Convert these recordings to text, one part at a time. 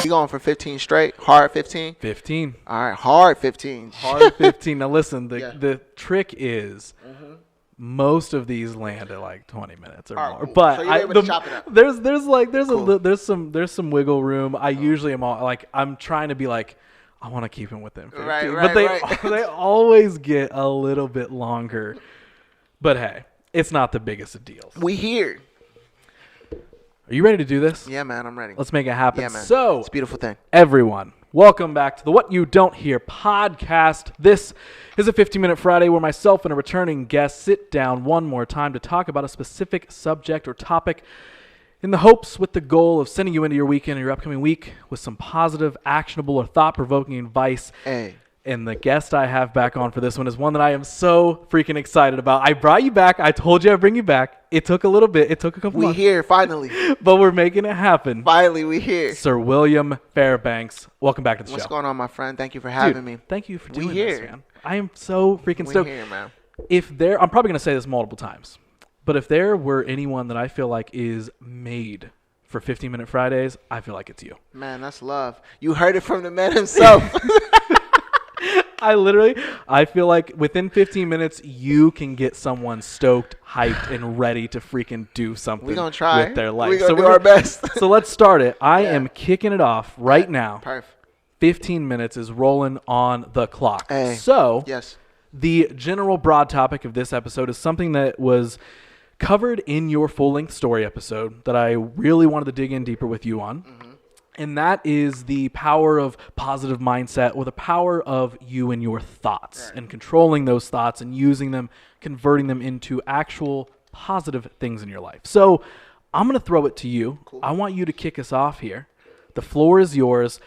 We going for 15 straight? Hard 15? 15. All right, hard 15. Hard 15. Now listen, Yeah. the trick is most of these land at like 20 minutes or All right, more. cool. But So you're able to chop it up. there's some wiggle room. I usually am I'm trying to be like, I want to keep him within 15. Right, But they always get a little bit longer. But hey, it's not the biggest of deals. We here. Are you ready to do this? Yeah, man, I'm ready. Let's make it happen. Yeah, man. So, it's a beautiful thing. everyone, welcome back to the What You Don't Hear podcast. This is a 15-minute Friday where myself and a returning guest sit down one more time to talk about a specific subject or topic in the hopes with the goal of sending you into your weekend or your upcoming week with some positive, actionable, or thought-provoking advice. Hey. And the guest I have back on for this one is one that I am so freaking excited about. I brought you back. I told you I'd bring you back. It took a little bit. It took a couple months. We here, finally. But we're making it happen. Finally, we here. Sir William Fairbanks, welcome back to the show. What's going on, my friend? Thank you for having me. Thank you for doing We this, here. man. I am so freaking stoked. We here, man. I'm probably going to say this multiple times, but if there were anyone that I feel like is made for 15-minute Fridays, I feel like it's you. Man, that's love. You heard it from the man himself. I feel like within 15 minutes, you can get someone stoked, hyped, and ready to freaking do something We're going to try. with their life. We're going to do our best. So let's start it. I am kicking it off right now. Perfect. 15 minutes is rolling on the clock. Hey. So Yes. the general broad topic of this episode is something that was covered in your full-length story episode that I really wanted to dig in deeper with you on. And that is the power of positive mindset, or the power of you and your thoughts, and controlling those thoughts and using them, converting them into actual positive things in your life. So I'm going to throw it to you. Cool. I want you to kick us off here. The floor is yours.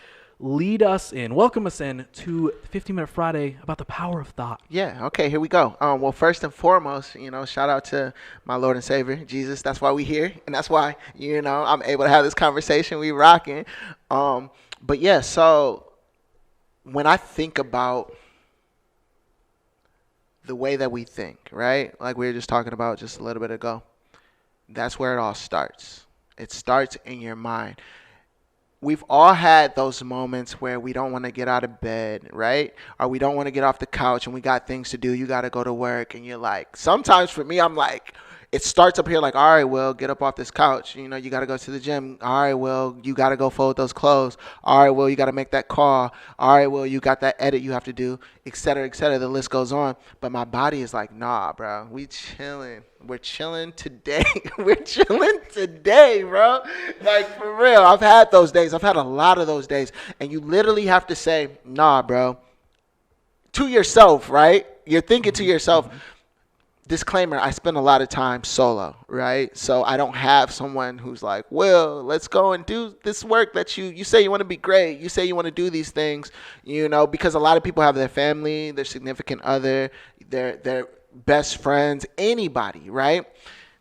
Lead us in, welcome us in to 15-Minute Friday about the power of thought. Yeah, okay, here we go. Well, first and foremost, shout out to my Lord and Savior, Jesus. That's why we here, and that's why, I'm able to have this conversation. We rocking. But yeah, so when I think about the way that we think, right? Like we were just talking about just a little bit ago, that's where it all starts. It starts in your mind. We've all had those moments where we don't want to get out of bed, right? Or we don't want to get off the couch and we got things to do. You got to go to work and you're like, sometimes for me, I'm like, it starts up here like, all right, well, get up off this couch. You got to go to the gym. All right, well, you got to go fold those clothes. All right, well, you got to make that call. All right, well, you got that edit you have to do, et cetera, et cetera. The list goes on. But my body is like, nah, bro, we chilling. We're chilling today. We're chilling today, bro. Like, for real. I've had those days. I've had a lot of those days. And you literally have to say, nah, bro, to yourself, right? You're thinking to yourself, disclaimer, I spend a lot of time solo, right? So I don't have someone who's like, well, let's go and do this work that you say you want to be great. You say you want to do these things, because a lot of people have their family, their significant other, their best friends, anybody, right?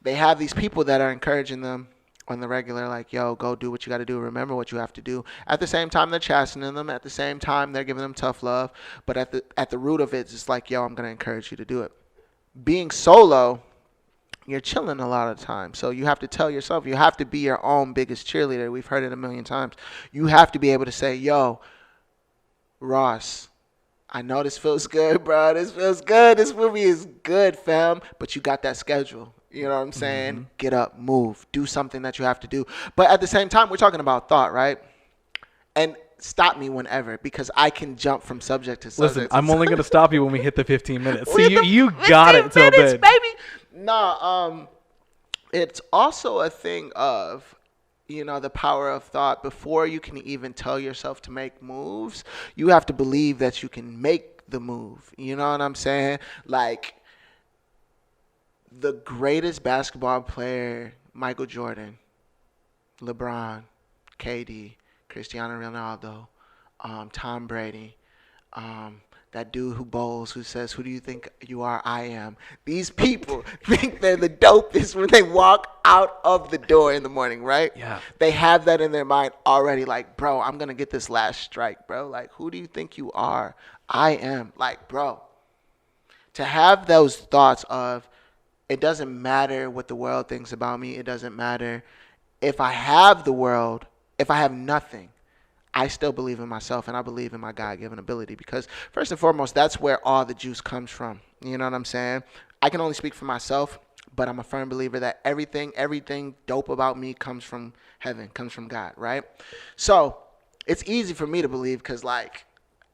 They have these people that are encouraging them on the regular, like, yo, go do what you got to do. Remember what you have to do. At the same time, they're chastening them. At the same time, they're giving them tough love. But at the root of it, it's like, yo, I'm going to encourage you to do it. Being solo, you're chilling a lot of the time. So you have to tell yourself, you have to be your own biggest cheerleader. We've heard it a million times. You have to be able to say, yo, Ross, I know this feels good, bro. This feels good. This movie is good, fam. But you got that schedule. You know what I'm saying? Mm-hmm. Get up, move, do something that you have to do. But at the same time, we're talking about thought, right? And stop me whenever, because I can jump from subject to subject. Listen, I'm only going to stop you when we hit the 15 minutes. So you got it till then. Baby. No, it's also a thing of, the power of thought. Before you can even tell yourself to make moves, you have to believe that you can make the move. You know what I'm saying? Like, the greatest basketball player, Michael Jordan, LeBron, KD, Cristiano Ronaldo, Tom Brady, that dude who bowls, who says, who do you think you are? I am. These people think they're the dopest when they walk out of the door in the morning, right? Yeah. They have that in their mind already, like, bro, I'm going to get this last strike, bro. Like, who do you think you are? I am. Like, bro, to have those thoughts of, it doesn't matter what the world thinks about me. It doesn't matter if I have the world. If I have nothing, I still believe in myself and I believe in my God-given ability because first and foremost, that's where all the juice comes from. You know what I'm saying? I can only speak for myself, but I'm a firm believer that everything dope about me comes from heaven, comes from God, right? So it's easy for me to believe because like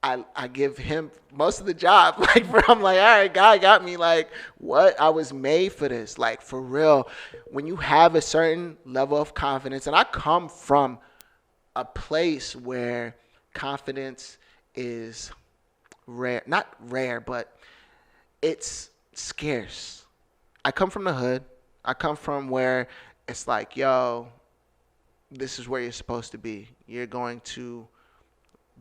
I give him most of the job. Like I'm like, all right, God got me. Like what? I was made for this. Like for real. When you have a certain level of confidence, and I come from a place where confidence is rare, not rare, but it's scarce. I come from the hood. I come from where it's like, yo, this is where you're supposed to be. You're going to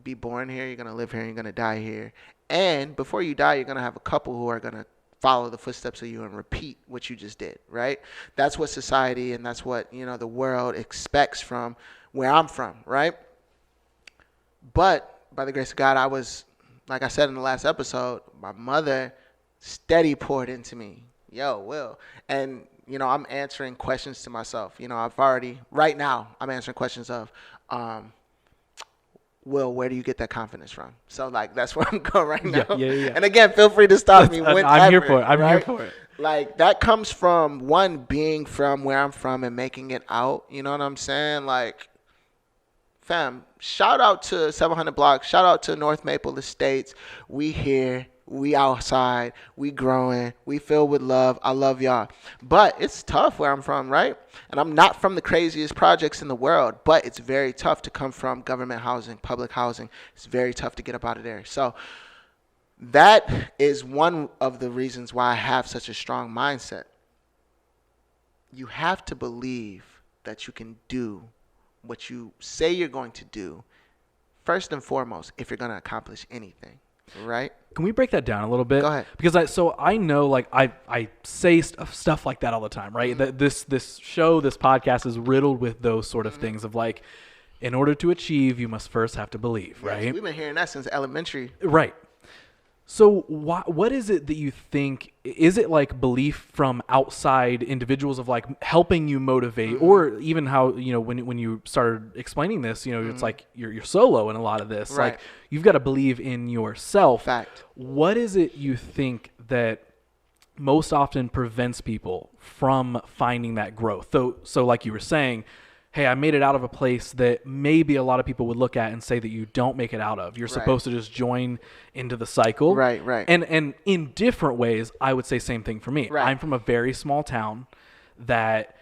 be born here, you're going to live here, you're going to die here. And before you die, you're going to have a couple who are going to follow the footsteps of you and repeat what you just did, right? That's what society and that's what, the world expects from where I'm from, right? But by the grace of God, I was, like I said in the last episode, my mother steady poured into me. Yo, Will. And, I'm answering questions to myself. Right now, I'm answering questions of, Will, where do you get that confidence from? So, like, that's where I'm going right now. Yeah. And again, feel free to stop me whenever. I'm here for it. I'm right? here for it. Like, that comes from, one, being from where I'm from and making it out. You know what I'm saying? Like, fam, shout out to 700 Blocks. Shout out to North Maple Estates. We here. We outside. We growing. We filled with love. I love y'all. But it's tough where I'm from, right? And I'm not from the craziest projects in the world, but it's very tough to come from government housing, public housing. It's very tough to get up out of there. So that is one of the reasons why I have such a strong mindset. You have to believe that you can do what you say you're going to do, first and foremost, if you're going to accomplish anything, right? Can we break that down a little bit? Go ahead. Because I know, like, I say stuff like that all the time, right? Mm-hmm. This show, this podcast is riddled with those sort of things of like, in order to achieve, you must first have to believe, right? Yes, we've been hearing that since elementary. Right. So what is it that you think, is it like belief from outside individuals of like helping you motivate, or even how, when you started explaining this, it's like you're solo in a lot of this, Right. like you've got to believe in yourself. Fact. What is it you think that most often prevents people from finding that growth? So like you were saying, hey, I made it out of a place that maybe a lot of people would look at and say that you don't make it out of. You're supposed to just join into the cycle. Right. And in different ways, I would say same thing for me. Right. I'm from a very small town that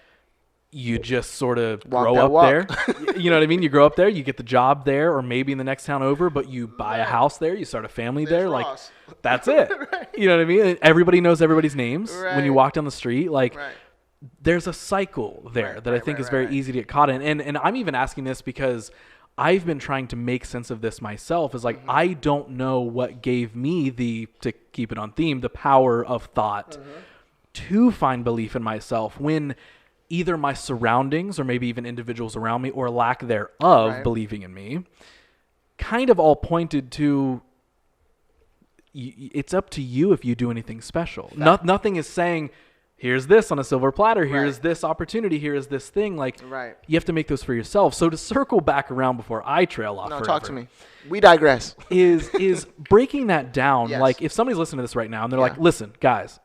you just sort of Walk grow that up walk. there. You know what I mean? You grow up there, you get the job there, or maybe in the next town over, but you buy a house there, you start a family there. Like, Ross. that's it. Right. You know what I mean? And everybody knows everybody's names when you Right. walk down the street. Like, Right. there's a cycle there that I think is very right. easy to get caught in. And I'm even asking this because I've been trying to make sense of this myself. Is like, I don't know what gave me to keep it on theme, the power of thought to find belief in myself when either my surroundings or maybe even individuals around me or lack thereof Right. believing in me kind of all pointed to it's up to you if you do anything special. Nothing is saying, here's this on a silver platter. Here's this opportunity. Here is this thing. Like, Right. you have to make those for yourself. So to circle back around before I trail off, No, forever, talk to me. We digress. is breaking that down. Yes. Like, if somebody's listening to this right now and they're Yeah. like, listen, guys,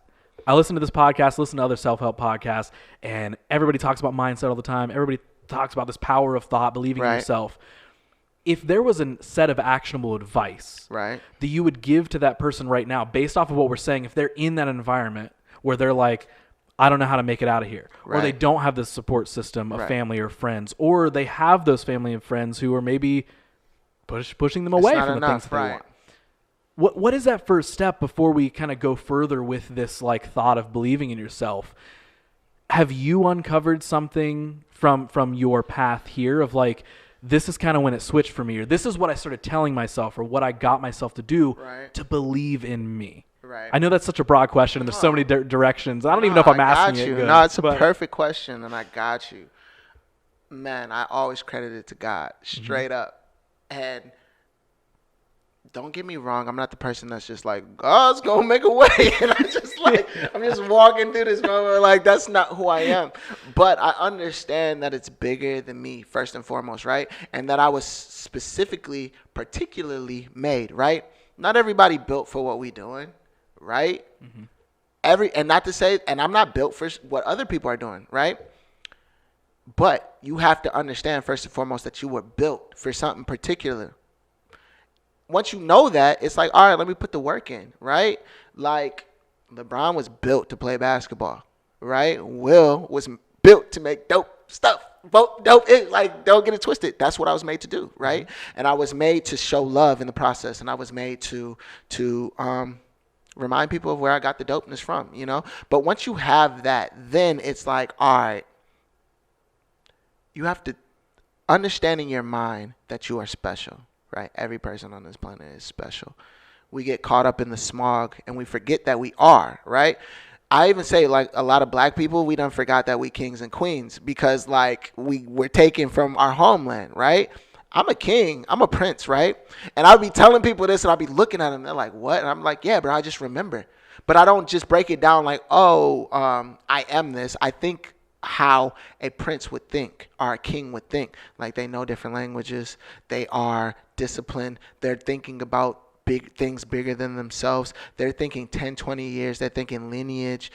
I listen to this podcast, listen to other self-help podcasts, and everybody talks about mindset all the time. Everybody talks about this power of thought, believing in Right. yourself. If there was a set of actionable advice Right. that you would give to that person right now, based off of what we're saying, if they're in that environment where they're like, I don't know how to make it out of here, or they Right. don't have this support system of Right. family or friends, or they have those family and friends who are maybe pushing them away not from the enough, things that they right. want. What is that first step before we kind of go further with this like thought of believing in yourself? Have you uncovered something from your path here of like, this is kind of when it switched for me, or this is what I started telling myself, or what I got myself to do Right. to believe in me? Right. I know that's such a broad question, and there's so many directions. I don't even know if No, I'm I asking got it you. good. No, it's a but- perfect question, and I got you. Man, I always credit it to God, straight up. And don't get me wrong. I'm not the person that's just like, God's gonna make a way, and I'm just walking through this moment. Like that's not who I am. But I understand that it's bigger than me first and foremost, right? And that I was specifically, particularly made, right? Not everybody built for what we doing, right? Mm-hmm. And not to say, and I'm not built for what other people are doing, right? But you have to understand first and foremost that you were built for something particular. Once you know that, it's like, all right, let me put the work in, right? Like LeBron was built to play basketball, right? Will was built to make dope stuff. Like, don't get it twisted. That's what I was made to do, right? And I was made to show love in the process, and I was made to remind people of where I got the dopeness from, you know? But once you have that, then it's like, all right, you have to understand in your mind that you are special, right? Every person on this planet is special. We get caught up in the smog and we forget that we are, right? I even say, like, a lot of black people, we done forgot that we kings and queens because, like, we were taken from our homeland, right? I'm a king. I'm a prince, right? And I'll be telling people this and I'll be looking at them. They're like, what? And I'm like, yeah, bro, I just remember. But I don't just break it down like, oh, I am this. I think how a prince would think or a king would think. Like, they know different languages. They are disciplined. They're thinking about big things bigger than themselves. They're thinking 10, 20 years. They're thinking lineage.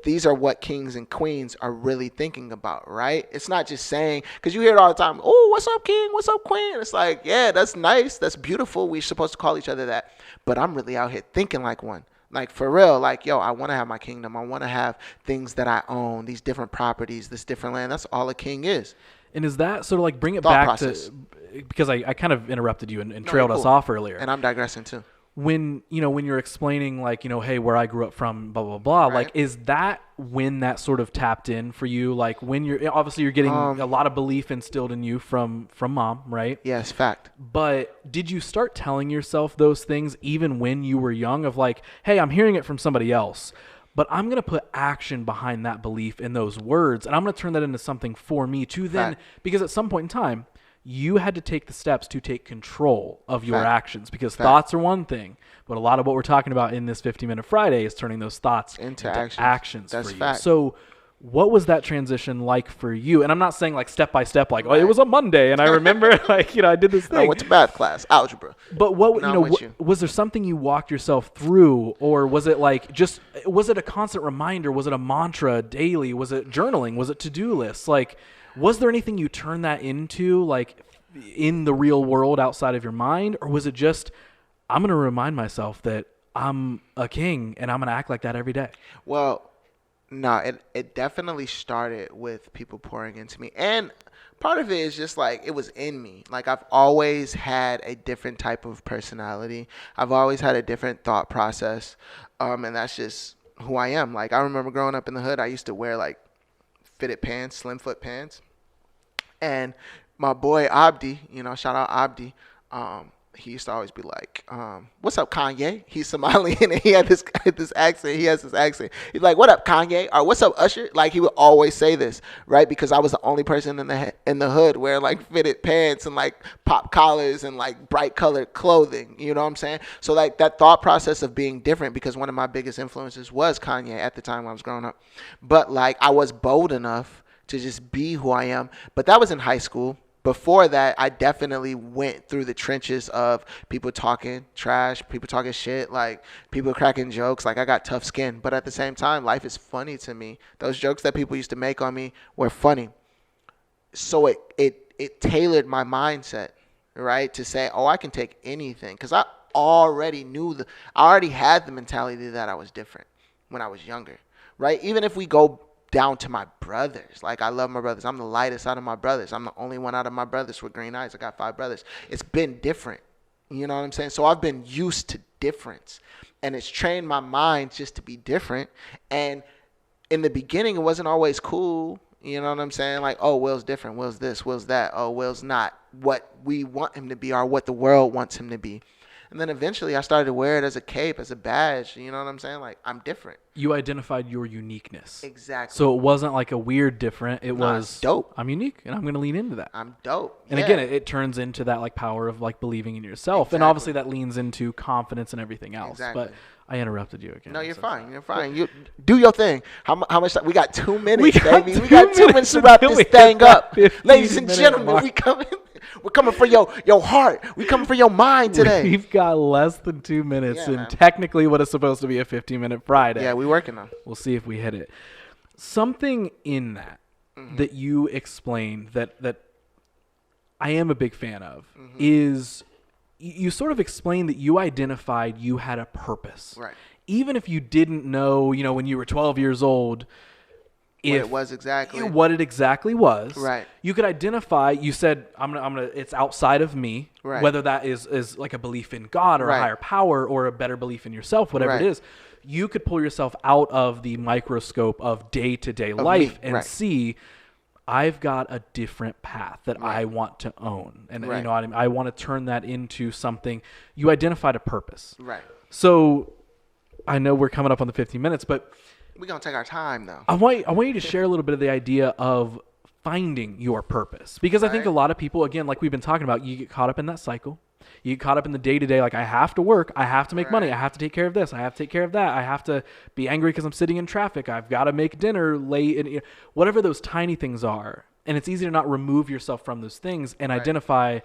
These are what kings and queens are really thinking about, right? It's not just saying, because you hear it all the time, oh, what's up, king? What's up, queen? It's like, yeah, that's nice. That's beautiful. We're supposed to call each other that. But I'm really out here thinking like one. Like, for real, like, yo, I want to have my kingdom. I want to have things that I own, these different properties, this different land. That's all a king is. And is that sort of like bring it Thought back process. to, because I kind of interrupted you and No, trailed you're us cool. off earlier. And I'm digressing too. When you're explaining, like, hey, where I grew up from, blah blah blah, Right. like, is that when that sort of tapped in for you? Like, when you're getting a lot of belief instilled in you from mom, right? Yes, fact. But did you start telling yourself those things even when you were young, of like, hey, I'm hearing it from somebody else, but I'm going to put action behind that belief in those words, and I'm going to turn that into something for me to then, Fact. because at some point in time, you had to take the steps to take control of your Fact. actions, because Fact. thoughts are one thing, but a lot of what we're talking about in this 50-minute Friday is turning those thoughts Into actions That's for you. fact. So what was that transition like for you? And I'm not saying like step by step, like, oh, it Right. was a Monday and I remember like, I did this thing. I went to math class, algebra. But what, No, I'm with you. was there something you walked yourself through, or was it like was it a constant reminder? Was it a mantra daily? Was it journaling? Was it to-do lists? Like, was there anything you turned that into, like, in the real world outside of your mind? Or was it just, I'm going to remind myself that I'm a king and I'm going to act like that every day? Well, no, it definitely started with people pouring into me. And part of it is just like it was in me. Like, I've always had a different type of personality. I've always had a different thought process. And that's just who I am. Like, I remember growing up in the hood, I used to wear like fitted pants, slim foot pants. And my boy Abdi, shout out Abdi, he used to always be like, what's up, Kanye? He's Somalian and he had this accent. He has this accent. He's like, what up, Kanye? Or what's up, Usher? Like, he would always say this, right? Because I was the only person in the hood wearing like fitted pants and like pop collars and like bright colored clothing. You know what I'm saying? So like that thought process of being different, because one of my biggest influences was Kanye at the time when I was growing up. But like, I was bold enough to just be who I am. But that was in high school. Before that, I definitely went through the trenches of people talking trash, people talking shit, like people cracking jokes. Like, I got tough skin. But at the same time, life is funny to me. Those jokes that people used to make on me were funny. So it tailored my mindset, right, to say, oh, I can take anything. Because I already I already had the mentality that I was different when I was younger, right? Even if we go down to my brothers. Like, I love my brothers. I'm the lightest out of my brothers. I'm the only one out of my brothers with green eyes. I got 5 brothers. It's been different. You know what I'm saying? So I've been used to difference. And it's trained my mind just to be different. And in the beginning, it wasn't always cool. You know what I'm saying? Like, oh, Will's different. Will's this. Will's that. Oh, Will's not what we want him to be or what the world wants him to be. And then eventually I started to wear it as a cape, as a badge. You know what I'm saying? Like, I'm different. You identified your uniqueness. Exactly. So it wasn't like a weird different. It No, it's was dope. I'm unique and I'm going to lean into that. I'm dope. And Yeah. again, it turns into that like power of like believing in yourself. And Exactly. obviously that leans into confidence and everything else. Exactly. But I interrupted you again. No, I'm you're so fine. sorry. You're fine. You do your thing. How much? We got 2 minutes, We got baby. We 2 got 2 minutes to minutes wrap until this we hit thing that up, 15 ladies and minute gentlemen. mark. We coming. We're coming for your heart. We coming for your mind today. We've got less than 2 minutes Yeah, and man. technically what is supposed to be a 15-minute Friday. Yeah, we working on. We'll see if we hit it. Something in that that you explained that I am a big fan of is you sort of explained that you identified you had a purpose. Right. Even if you didn't know, when you were 12 years old, What it was exactly. what it exactly was. Right. You could identify, you said, I'm gonna it's outside of me. Right. Whether that is like a belief in God or Right. a higher power or a better belief in yourself, whatever Right. it is, you could pull yourself out of the microscope of day-to-day life and right. see, I've got a different path that I want to own. And Right. I want to turn that into something. You identified a purpose. Right. So I know we're coming up on the 15 minutes, but We're gonna take our time though. I want you to share a little bit of the idea of finding your purpose, because I think a Right. lot of people, again, like we've been talking about, you get caught up in that cycle. You get caught up in the day-to-day, like I have to work, I have to make money, I have to take care of this, I have to take care of that, I have to be angry because I'm sitting in traffic, I've got to make dinner late, and whatever those tiny things are. And it's easy to not remove yourself from those things and identify,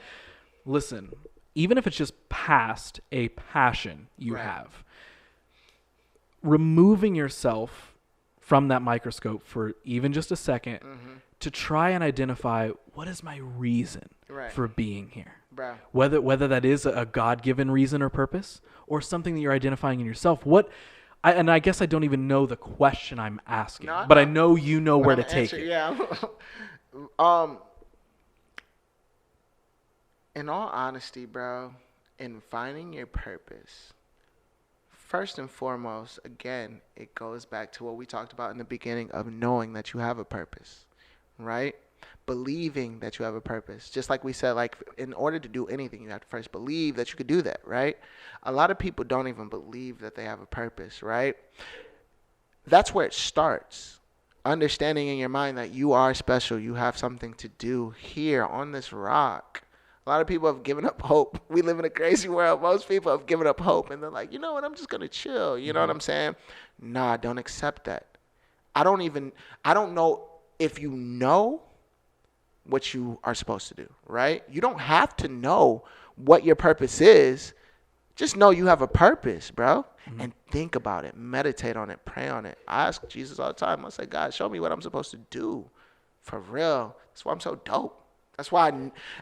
listen, even if it's just past a passion you Right. have, removing yourself from that microscope for even just a second to try and identify what is my reason Right. for being here. Bro. Whether that is a God-given reason or purpose or something that you're identifying in yourself. And I guess I don't even know the question I'm asking, No, I but I know. know you know where to I'm take answer- it. Yeah. In all honesty, bro, in finding your purpose, first and foremost, again, it goes back to what we talked about in the beginning of knowing that you have a purpose, right? Believing that you have a purpose. Just like we said, like in order to do anything, you have to first believe that you could do that, right? A lot of people don't even believe that they have a purpose, right? That's where it starts. Understanding in your mind that you are special, you have something to do here on this rock. A lot of people have given up hope. We live in a crazy world. Most people have given up hope and they're like, you know what, I'm just going to chill. You know what I'm saying? Nah, don't accept that. I don't know if you know what you are supposed to do, right? You don't have to know what your purpose is. Just know you have a purpose, bro. And think about it. Meditate on it. Pray on it. I ask Jesus all the time. I say, God, show me what I'm supposed to do. For real. That's why I'm so dope. That's why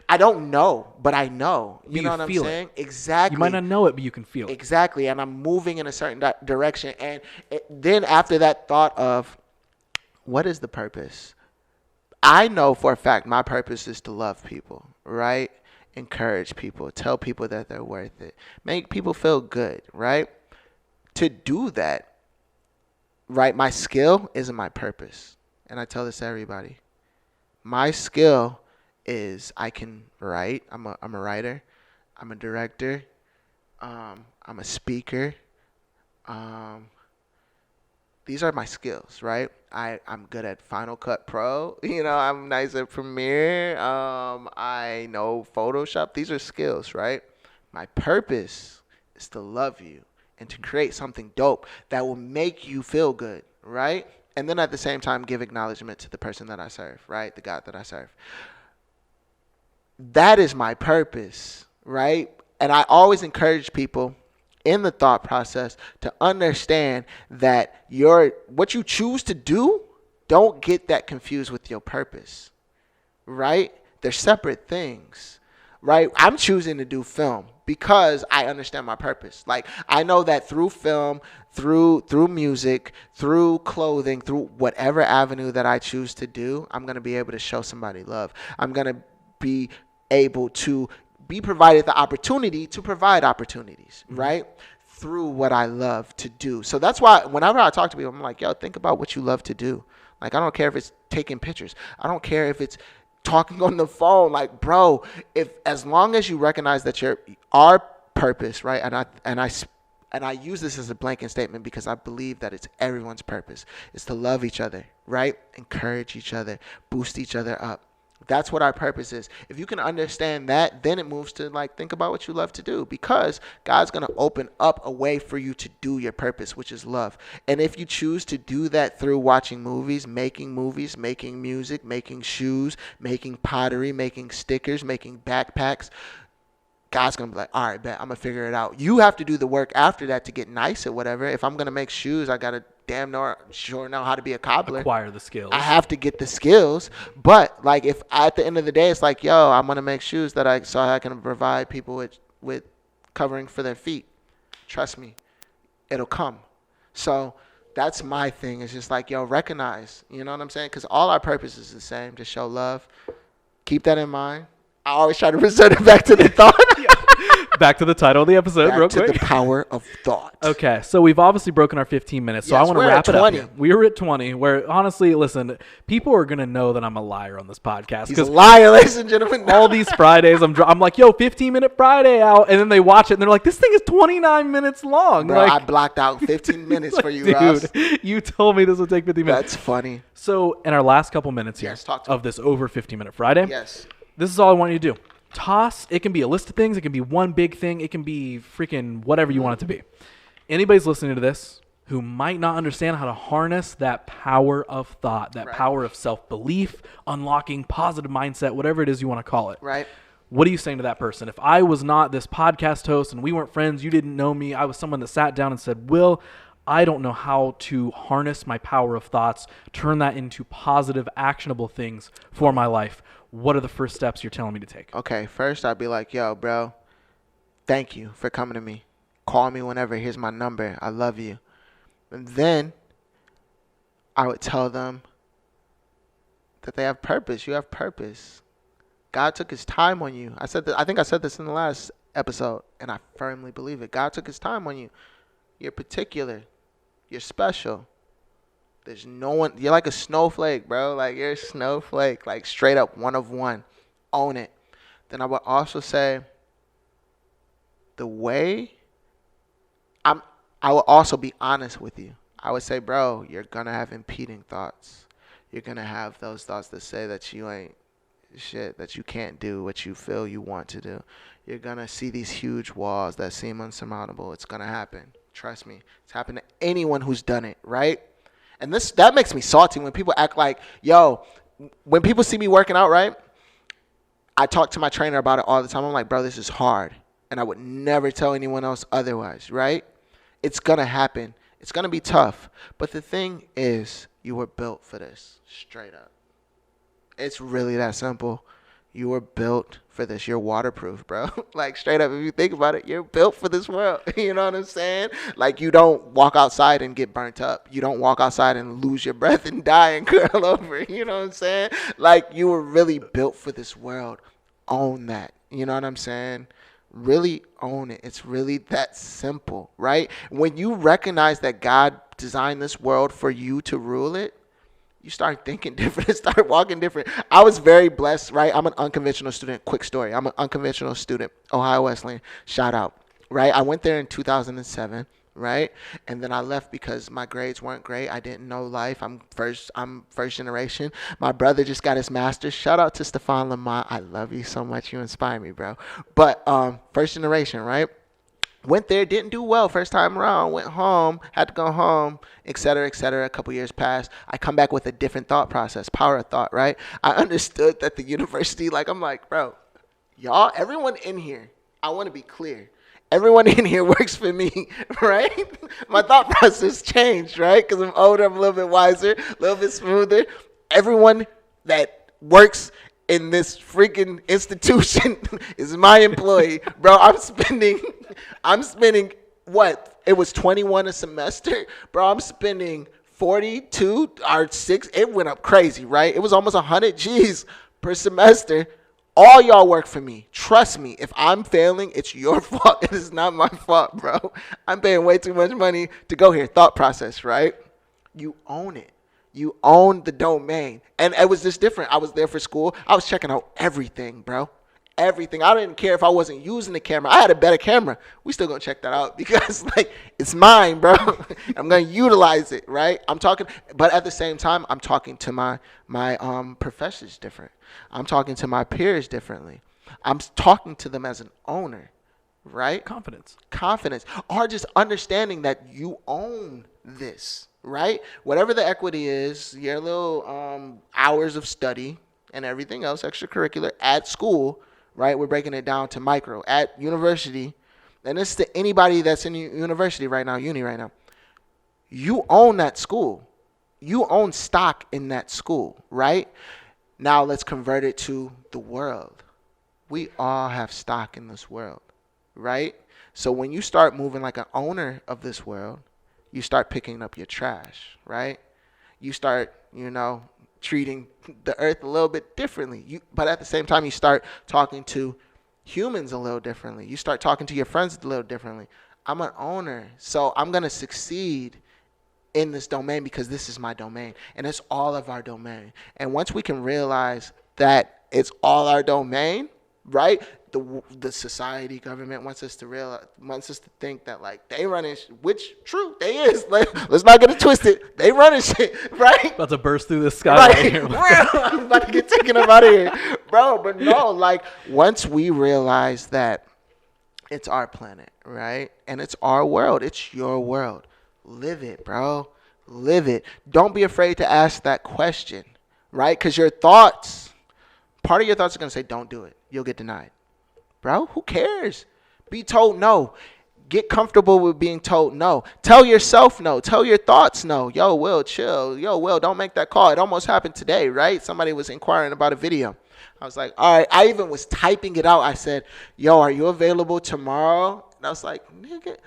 I don't know, but I know. You know what I'm saying? Exactly. You might not know it, but you can feel it. Exactly. And I'm moving in a certain direction. And then after that thought of, what is the purpose? I know for a fact my purpose is to love people, right? Encourage people. Tell people that they're worth it. Make people feel good, right? To do that, right, my skill isn't my purpose. And I tell this to everybody. My skill is I can write. I'm a writer. I'm a director. I'm a speaker. These are my skills, right? I'm good at Final Cut Pro. I'm nice at Premiere. I know Photoshop. These are skills, right? My purpose is to love you and to create something dope that will make you feel good, right? And then at the same time, give acknowledgement to the person that I serve, right? The God that I serve. That is my purpose, right? And I always encourage people in the thought process to understand that what you choose to do, don't get that confused with your purpose, right? They're separate things, right? I'm choosing to do film because I understand my purpose. Like, I know that through film, through music, through clothing, through whatever avenue that I choose to do, I'm going to be able to show somebody love. I'm going to be able to be provided the opportunity to provide opportunities, right? Through what I love to do. So that's why whenever I talk to people, I'm like, yo, think about what you love to do. Like, I don't care if it's taking pictures. I don't care if it's talking on the phone. Like, bro, as long as you recognize that our purpose, right? And I use this as a blanket statement because I believe that it's everyone's purpose. It's to love each other, right? Encourage each other, boost each other up. That's what our purpose is. If you can understand that, then it moves to like think about what you love to do, because God's going to open up a way for you to do your purpose, which is love. And if you choose to do that through watching movies, making music, making shoes, making pottery, making stickers, making backpacks, God's going to be like, all right, bet, I'm going to figure it out. You have to do the work after that to get nice at whatever. If I'm going to make shoes, I got to sure know how to be a cobbler. Acquire the skills. I have to get the skills. But like, if at the end of the day, it's like, yo, I'm going to make shoes so I can provide people with covering for their feet. Trust me, it'll come. So that's my thing. It's just like, yo, recognize, you know what I'm saying? Because all our purpose is the same, to show love. Keep that in mind. I always try to resort it back to the thought. Back to the title of the episode, real quick. Back to the power of thought. Okay, so we've obviously broken our 15 minutes, so Yes, I want to we're wrap at it 20. up here. We were at 20, where honestly, listen, people are going to know that I'm a liar on this podcast. He's a liar, ladies and gentlemen. All these Fridays, I'm like, yo, 15-minute Friday out, and then they watch it, and they're like, this thing is 29 minutes long. Bro, like, I blocked out 15 minutes for you, dude, Ross. you told me this would take 15 minutes. That's funny. So in our last couple minutes here Yes, talk to me. of this over 15-minute Friday, Yes. this is all I want you to do. It can be a list of things. It can be one big thing. It can be freaking whatever you want it to be. Anybody's listening to this who might not understand how to harness that power of thought, that power of self-belief, unlocking positive mindset, whatever it is you want to call it. Right. What are you saying to that person? If I was not this podcast host and we weren't friends, you didn't know me, I was someone that sat down and said, Will, I don't know how to harness my power of thoughts, turn that into positive, actionable things for my life. What are the first steps you're telling me to take? Okay, first I'd be like, yo, bro, thank you for coming to me. Call me whenever. Here's my number. I love you. And then I would tell them that they have purpose. You have purpose. God took his time on you. I think I said this in the last episode, and I firmly believe it. God took his time on you. You're particular. You're special. There's no one. You're like a snowflake, bro. Like, you're a snowflake. Like, straight up, one of one. Own it. Then I would also say, I will also be honest with you. I would say, bro, you're going to have impeding thoughts. You're going to have those thoughts that say that you ain't shit, that you can't do what you feel you want to do. You're going to see these huge walls that seem unsurmountable. It's going to happen. Trust me. It's happened to anyone who's done it, right? And that makes me salty when people act like, yo, when people see me working out, right? I talk to my trainer about it all the time. I'm like, bro, this is hard. And I would never tell anyone else otherwise, right? It's going to happen. It's going to be tough. But the thing is, you were built for this, straight up. It's really that simple. You were built for this. You're waterproof, bro. Like, straight up, if you think about it, you're built for this world. You know what I'm saying? Like, you don't walk outside and get burnt up. You don't walk outside and lose your breath and die and curl over. You know what I'm saying? Like, you were really built for this world. Own that. You know what I'm saying? Really own it. It's really that simple, right? When you recognize that God designed this world for you to rule it, you start thinking different and start walking different. I was very blessed, right? I'm an unconventional student. Quick story. I'm an unconventional student. Ohio Wesleyan. Shout out, right? I went there in 2007, right? And then I left because my grades weren't great. I didn't know life. I'm first generation. My brother just got his master's. Shout out to Stefan Lamont. I love you so much. You inspire me, bro. But first generation, right? Went there, didn't do well first time around, went home, had to go home, et cetera, et cetera. A couple years passed. I come back with a different thought process, power of thought, right? I understood that the university, like, I'm like, bro, y'all, everyone in here, I want to be clear. Everyone in here works for me, right? My thought process changed, right? Because I'm older, I'm a little bit wiser, a little bit smoother. Everyone that works in this freaking institution is my employee. Bro, I'm spending what? It was 21 a semester. Bro, I'm spending 42 or 6. It went up crazy, right? It was almost 100 G's per semester. All y'all work for me. Trust me. If I'm failing, it's your fault. It is not my fault, bro. I'm paying way too much money to go here. Thought process, right? You own it. You own the domain. And it was just different. I was there for school. I was checking out everything, bro. everything. I didn't care if I wasn't using the camera. I had a better camera. We still gonna check that out because like it's mine, bro. I'm gonna utilize it, right? I'm talking, but at the same time, I'm talking to my professors different. I'm talking to my peers differently. I'm talking to them as an owner, right? Confidence, or just understanding that you own this, right? Whatever the equity is, your little hours of study and everything else, extracurricular at school, right? We're breaking it down to micro at university, and this is to anybody that's in university right now, uni right now. You own that school. You own stock in that school, right? Now let's convert it to the world. We all have stock in this world, right? So when you start moving like an owner of this world, you start picking up your trash, right? You start, treating the earth a little bit differently. But at the same time, you start talking to humans a little differently. You start talking to your friends a little differently. I'm an owner, so I'm going to succeed in this domain because this is my domain, and it's all of our domain. And once we can realize that it's all our domain, right? The society, government wants us to think that like they running, which true they is. Like, let's not get it twisted. They running shit, right? About to burst through the sky right here. I'm about to get taken up out of here, bro. But no, like once we realize that it's our planet, right, and it's our world, it's your world. Live it, bro. Live it. Don't be afraid to ask that question, right? Because part of your thoughts are gonna say, "Don't do it. You'll get denied." Bro, who cares? Be told no. Get comfortable with being told no. Tell yourself no. Tell your thoughts no. Yo, Will, chill. Yo, Will, don't make that call. It almost happened today, right? Somebody was inquiring about a video. I was like, all right. I even was typing it out. I said, yo, are you available tomorrow? And I was like, nigga,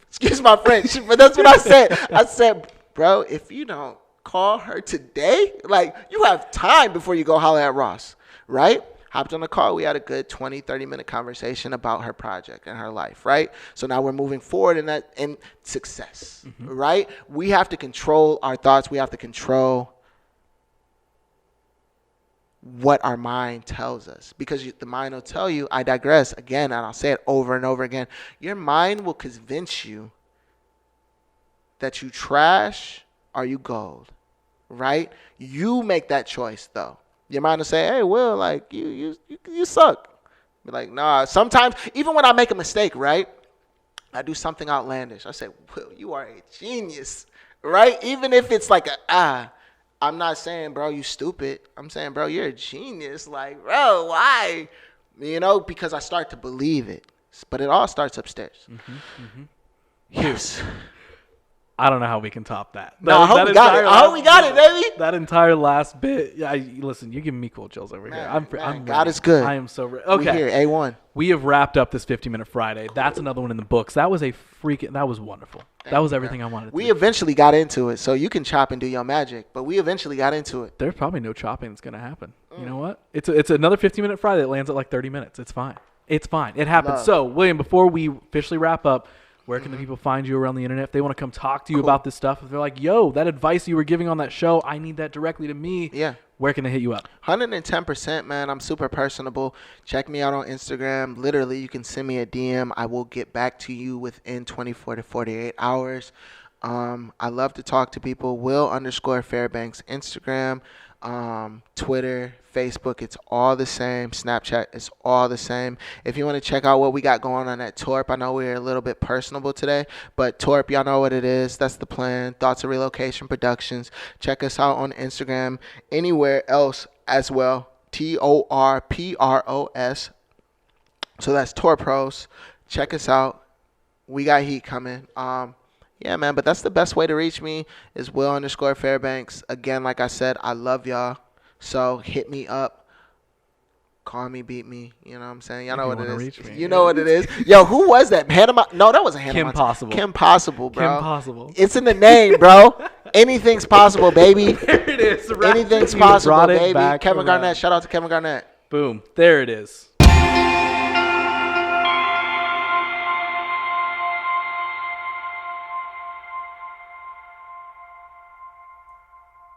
excuse my French, but that's what I said. I said, bro, if you don't call her today, like you have time before you go holler at Ross, right? Hopped on the call. We had a good 20, 30-minute conversation about her project and her life, right? So now we're moving forward in success, right? We have to control our thoughts. We have to control what our mind tells us, because the mind will tell you, I digress again, and I'll say it over and over again. Your mind will convince you that you trash or you gold, right? You make that choice though. Your mind will say, hey, Will, like, you suck. Be like, nah. Sometimes, even when I make a mistake, right, I do something outlandish. I say, Will, you are a genius, right? Even if it's like I'm not saying, bro, you stupid. I'm saying, bro, you're a genius. Like, bro, why? Because I start to believe it. But it all starts upstairs. Yes. I don't know how we can top that. I hope we got it, baby. That entire last bit. Yeah, listen, you're giving me cool chills over here. I'm God is good. I am so ready. Okay. We here, A1. We have wrapped up this 50-minute Friday. That's another one in the books. That was that was wonderful. That was everything I wanted. We eventually got into it, so you can chop and do your magic, but we eventually got into it. There's probably no chopping that's going to happen. You know what? It's another 50-minute Friday that lands at like 30 minutes. It's fine. It happens. Love. So, William, before we officially wrap up, where can the people find you around the internet if they want to come talk to you about this stuff? If they're like, yo, that advice you were giving on that show, I need that directly to me. Yeah. Where can they hit you up? 110%, man. I'm super personable. Check me out on Instagram. Literally, you can send me a DM. I will get back to you within 24 to 48 hours. I love to talk to people. Will_Fairbanks Instagram, Twitter, Facebook, it's all the same. Snapchat, it's all the same. If you want to check out what we got going on at Torp, I know we're a little bit personable today, but Torp, y'all know what it is. That's the plan. Thoughts of Relocation Productions. Check us out on Instagram, anywhere else as well. TORPROS. So that's Torpros. Check us out. We got heat coming. Yeah, man, but that's the best way to reach me is Will_Fairbanks. Again, like I said, I love y'all. So hit me up. Call me, beat me. You know what I'm saying? Y'all know what it is. You know what it is. Yo, who was that? No, that wasn't Hannah. Kim Possible. Kim Possible, bro. Kim Possible. It's in the name, bro. Anything's possible, baby. There it is. Anything's possible, baby. Kevin Garnett. Shout out to Kevin Garnett. Boom. There it is.